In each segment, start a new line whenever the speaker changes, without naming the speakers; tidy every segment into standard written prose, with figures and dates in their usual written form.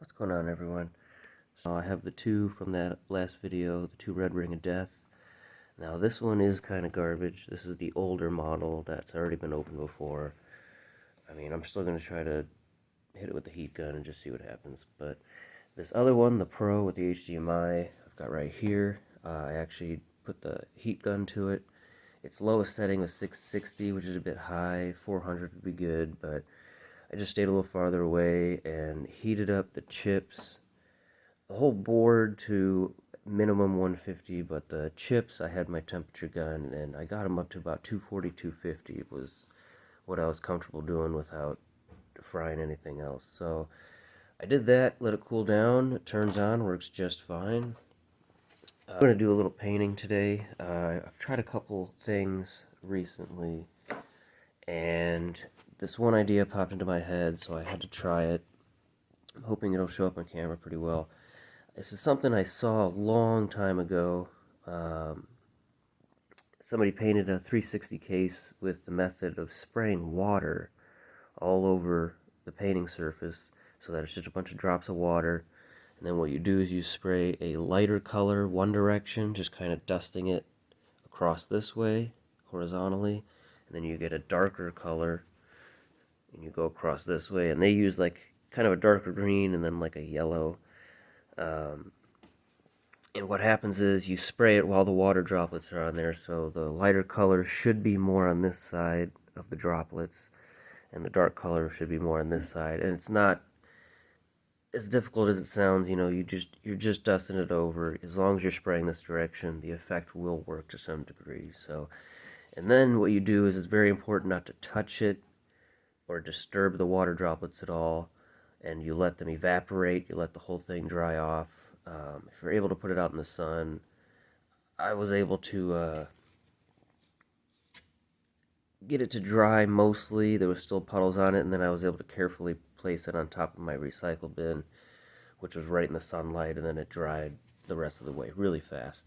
What's going on, everyone? So I have the two from that last video, the two red ring of death. Now this one is kind of garbage. This is the older model that's already been opened before. I mean, I'm still going to try to hit it with the heat gun and just see what happens. But this other one, the Pro with the HDMI, I've got right here. I actually put the heat gun to it. Its lowest setting was 660, which is a bit high. 400 would be good, but I just stayed a little farther away and heated up the chips, the whole board to minimum 150, but the chips, I had my temperature gun and I got them up to about 240, 250. It was what I was comfortable doing without frying anything else. So I did that, let it cool down. It turns on, works just fine. I'm going to do a little painting today. I've tried a couple things recently, and this one idea popped into my head, so I had to try it. I'm hoping it'll show up on camera pretty well. This is something I saw a long time ago. Somebody painted a 360 case with the method of spraying water all over the painting surface so that it's just a bunch of drops of water. And then what you do is you spray a lighter color one direction, just kind of dusting it across this way horizontally, and then you get a darker color and you go across this way, and they use like kind of a darker green and then like a yellow. And what happens is you spray it while the water droplets are on there, so the lighter color should be more on this side of the droplets and the dark color should be more on this side. And it's not as difficult as it sounds. You're just dusting it over. As long as you're spraying this direction, the effect will work to some degree. So, and then what you do is it's very important not to touch it or disturb the water droplets at all, and you let them evaporate. You let the whole thing dry off. If you're able to put it out in the sun, I was able to get it to dry mostly. There was still puddles on it, and then I was able to carefully place it on top of my recycle bin, which was right in the sunlight, and then it dried the rest of the way really fast.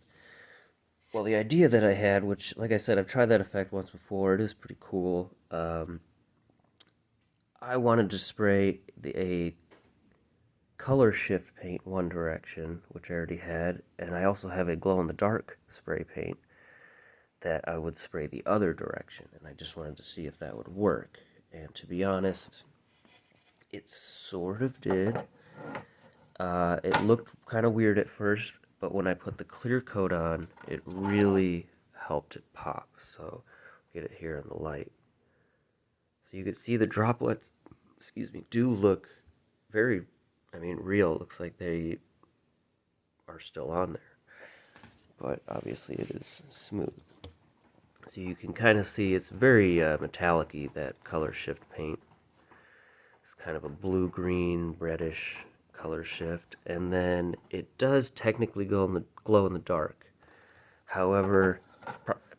Well, the idea that I had, which, like I said, I've tried that effect once before, it is pretty cool. I wanted to spray a color shift paint one direction, which I already had, and I also have a glow-in-the-dark spray paint that I would spray the other direction, and I just wanted to see if that would work. And to be honest, it sort of did. It looked kind of weird at first, but when I put the clear coat on, it really helped it pop. So get it here in the light. So you can see the droplets, do look very, real. It looks like they are still on there, but obviously it is smooth. So you can kind of see it's very metallic-y, that color shift paint. It's kind of a blue-green, reddish color shift, and then it does technically glow in the dark. However,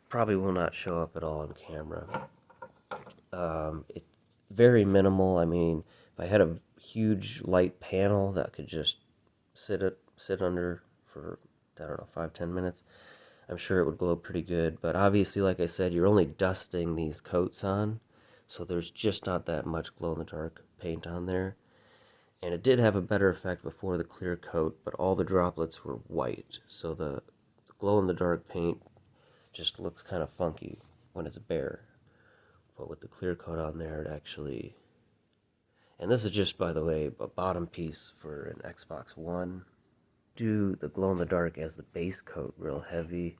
probably will not show up at all on camera. It's very minimal. If I had a huge light panel that could just sit under for, I don't know, 5-10 minutes, I'm sure it would glow pretty good. But obviously, like I said, you're only dusting these coats on, so there's just not that much glow-in-the-dark paint on there. And it did have a better effect before the clear coat, but all the droplets were white, so the glow-in-the-dark paint just looks kind of funky when it's bare. But with the clear coat on there, it actually... And this is just, by the way, a bottom piece for an Xbox One. Do the glow-in-the-dark as the base coat real heavy,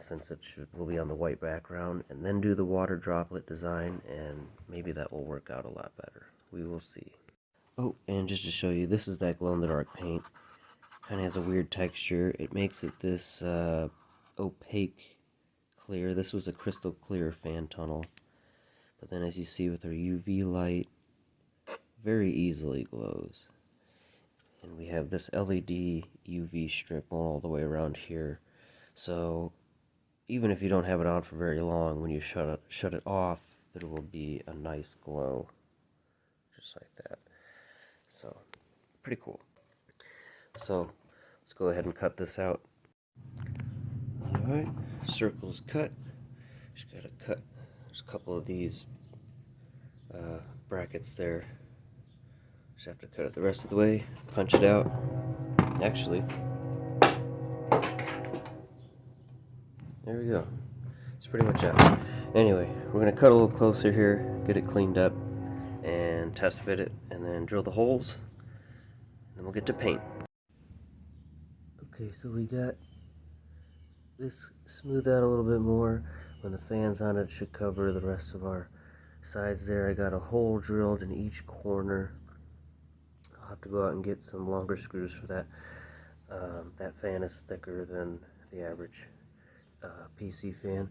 since it will be on the white background, and then do the water droplet design, and maybe that will work out a lot better. We will see. Oh, and just to show you, this is that glow-in-the-dark paint. Kind of has a weird texture. It makes it this opaque clear. This was a crystal clear fan tunnel. But then as you see with our UV light, very easily glows. And we have this LED UV strip going all the way around here. So even if you don't have it on for very long, when you shut it off, there will be a nice glow. Just like that. So, pretty cool. So, let's go ahead and cut this out. Alright, circle's cut. Just gotta cut. There's a couple of these brackets there. Just have to cut it the rest of the way, punch it out. Actually, there we go. It's pretty much out. Anyway, we're going to cut a little closer here, get it cleaned up, and test fit it, and then drill the holes, and then we'll get to paint. Okay, so we got this smoothed out a little bit more. When the fan's on, it should cover the rest of our sides there. I got a hole drilled in each corner. I'll have to go out and get some longer screws for that. That fan is thicker than the average PC fan.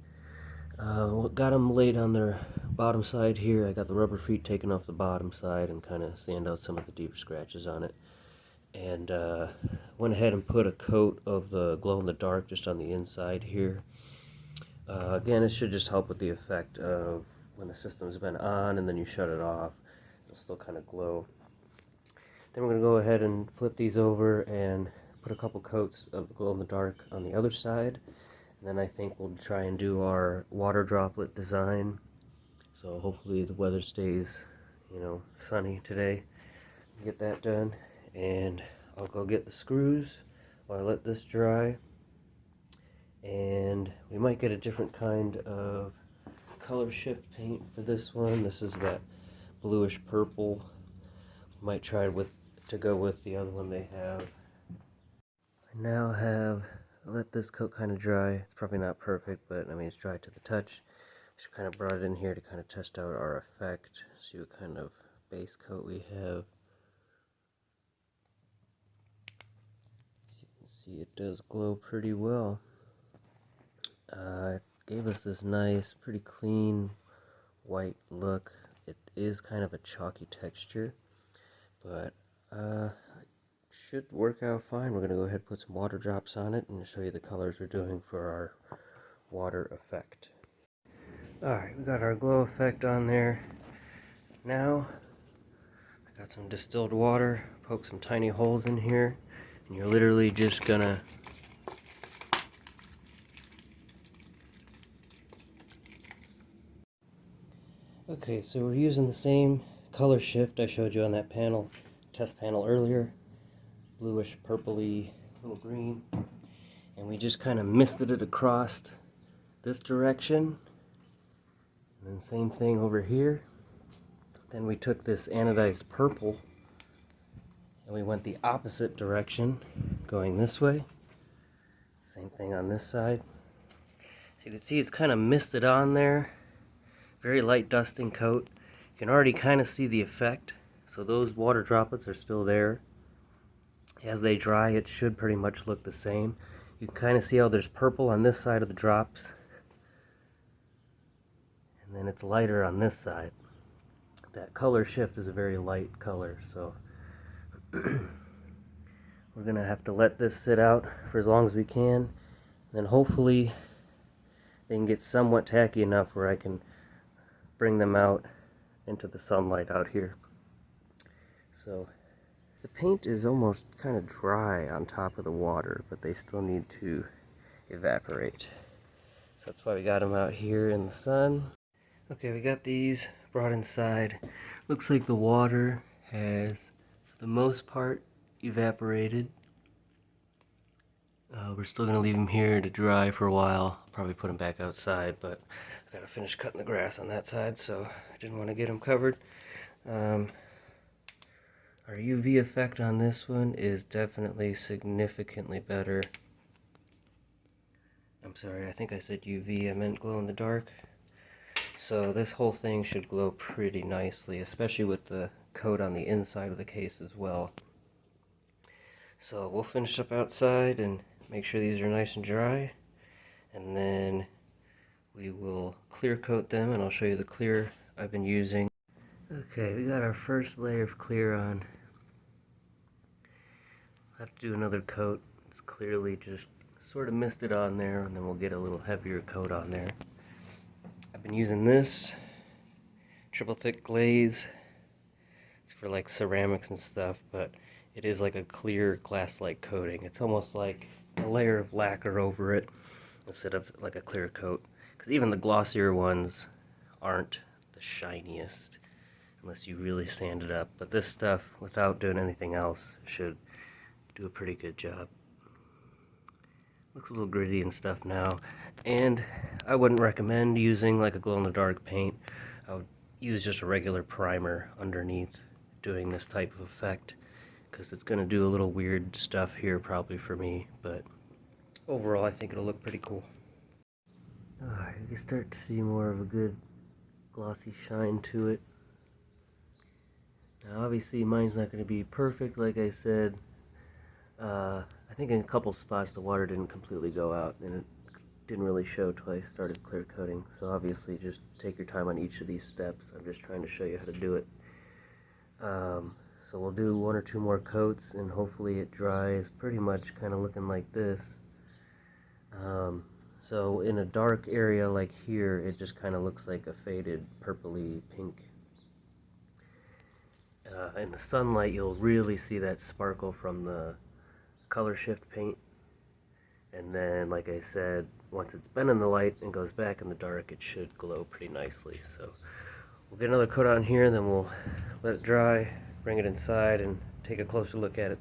Got them laid on their bottom side here. I got the rubber feet taken off the bottom side and kind of sand out some of the deeper scratches on it. And went ahead and put a coat of the glow-in-the-dark just on the inside here. Again, it should just help with the effect of when the system's been on and then you shut it off, it'll still kind of glow. Then we're going to go ahead and flip these over and put a couple coats of the glow-in-the-dark on the other side. And then I think we'll try and do our water droplet design. So hopefully the weather stays, sunny today. Get that done. And I'll go get the screws while I let this dry. And we might get a different kind of color shift paint for this one. This is that bluish purple. Might try to go with the other one they have. I now have let this coat kind of dry. It's probably not perfect, but I mean it's dry to the touch. Just kind of brought it in here to kind of test out our effect. See what kind of base coat we have. See, it does glow pretty well. It gave us this nice, pretty clean white look. It is kind of a chalky texture, but should work out fine. We're going to go ahead and put some water drops on it and show you the colors we're doing for our water effect. Alright, we got our glow effect on there. Now, I got some distilled water, poke some tiny holes in here. And you're literally just gonna okay, so we're using the same color shift I showed you on that panel, test panel earlier. Bluish, purpley, little green. And we just kind of misted it across this direction. And then same thing over here. Then we took this anodized purple and we went the opposite direction, going this way. Same thing on this side. So you can see it's kind of misted on there. Very light dusting coat. You can already kind of see the effect. So those water droplets are still there. As they dry, it should pretty much look the same. You can kind of see how there's purple on this side of the drops. And then it's lighter on this side. That color shift is a very light color, so we're gonna have to let this sit out for as long as we can, and then hopefully they can get somewhat tacky enough where I can bring them out into the sunlight out here. So the paint is almost kind of dry on top of the water, but they still need to evaporate. So that's why we got them out here in the sun. Okay, we got these brought inside. Looks like the water has, for the most part, evaporated. We're still going to leave them here to dry for a while. Probably put them back outside, but I've got to finish cutting the grass on that side, so I didn't want to get them covered. Our UV effect on this one is definitely significantly better. I'm sorry, I think I said UV, I meant glow in the dark. So this whole thing should glow pretty nicely, especially with the coat on the inside of the case as well. So we'll finish up outside and make sure these are nice and dry, and then we will clear coat them, and I'll show you the clear I've been using. Okay, we got our first layer of clear on. I'll have to do another coat. It's clearly just sort of misted on there, and then we'll get a little heavier coat on there. I've been using this triple thick glaze. It's for like ceramics and stuff, but it is like a clear glass-like coating. It's almost like a layer of lacquer over it instead of like a clear coat, because even the glossier ones aren't the shiniest. unless you really sand it up. But this stuff, without doing anything else, should do a pretty good job. Looks a little gritty and stuff now, and I wouldn't recommend using like a glow-in-the-dark paint. I would use just a regular primer underneath doing this type of effect, because it's going to do a little weird stuff here probably for me, but overall I think it'll look pretty cool. Alright, you can start to see more of a good glossy shine to it. Now obviously mine's not going to be perfect, like I said. I think in a couple spots the water didn't completely go out, and it didn't really show till I started clear coating. So obviously just take your time on each of these steps. I'm just trying to show you how to do it. So we'll do 1 or 2 more coats, and hopefully it dries pretty much kind of looking like this. So in a dark area like here, it just kind of looks like a faded purpley pink. In the sunlight, you'll really see that sparkle from the color shift paint. And then, like I said, once it's been in the light and goes back in the dark, it should glow pretty nicely. So we'll get another coat on here, then we'll let it dry, bring it inside, and take a closer look at it.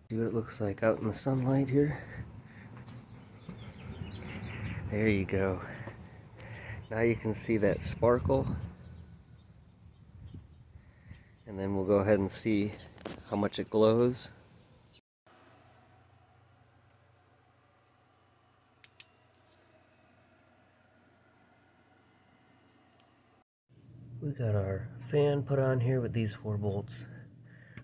See what it looks like out in the sunlight here. There you go. Now you can see that sparkle. And then we'll go ahead and see how much it glows. We got our fan put on here with these 4 bolts.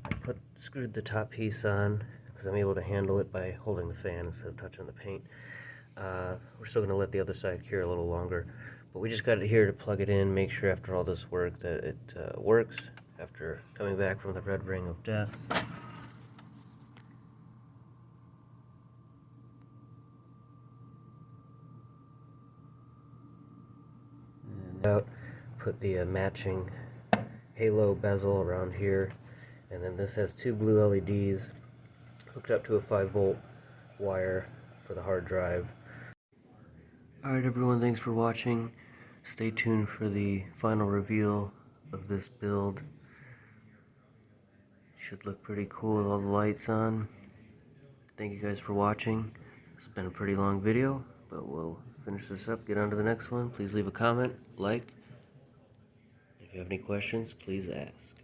I screwed the top piece on because I'm able to handle it by holding the fan instead of touching the paint. We're still going to let the other side cure a little longer, but we just got it here to plug it in, make sure after all this work that it works after coming back from the red ring of death. And out, put the matching halo bezel around here, and then this has 2 blue LEDs hooked up to a 5-volt wire for the hard drive. Alright everyone, thanks for watching. Stay tuned for the final reveal of this build. Should look pretty cool with all the lights on. Thank you guys for watching. It's been a pretty long video, but we'll finish this up, get on to the next one. Please leave a comment, like. If you have any questions, please ask.